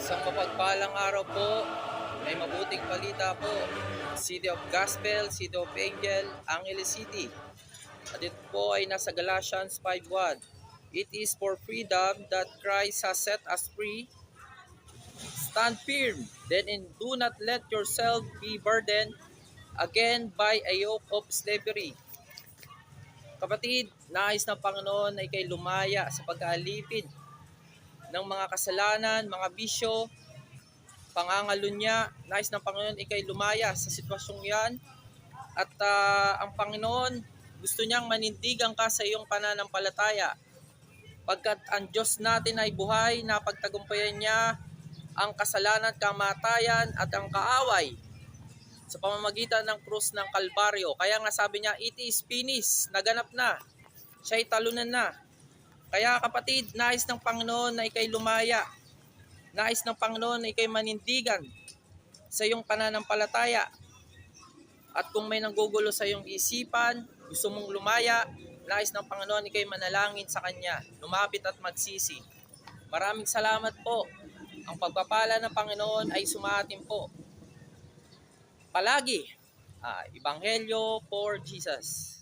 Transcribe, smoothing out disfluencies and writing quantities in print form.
Isang mapagpalang araw po, may mabuting balita po. City of Gospel, City of Angel, Angeles City. At ito po ay nasa Galatians 5:1. It is for freedom that Christ has set us free. Stand firm, then and do not let yourself be burdened again by a yoke of slavery. Kapatid, nais ng Panginoon ay kay lumaya sa pag-aalipin ng mga kasalanan, mga bisyo, pangangalunya. Nais ng Panginoon ay kay lumaya sa sitwasyong yan. At ang Panginoon, gusto niyang manindigan ka sa iyong pananampalataya. Pagkat ang Diyos natin ay buhay, napagtagumpayan niya ang kasalanan, kamatayan at ang kaaway sa pamamagitan ng krus ng Kalbaryo. Kaya nga sabi niya, it is finished, naganap na. Siya'y talunan na. Kaya kapatid, nais ng Panginoon na ikay lumaya. Nais ng Panginoon na ikay manindigan sa iyong pananampalataya. At kung may nanggugulo sa iyong isipan, gusto mong lumaya, nais ng Panginoon ikay manalangin sa Kanya, lumapit at magsisi. Maraming salamat po. Ang pagpapala ng Panginoon ay sumaatin po. Palagi, Ebanghelyo for Jesus.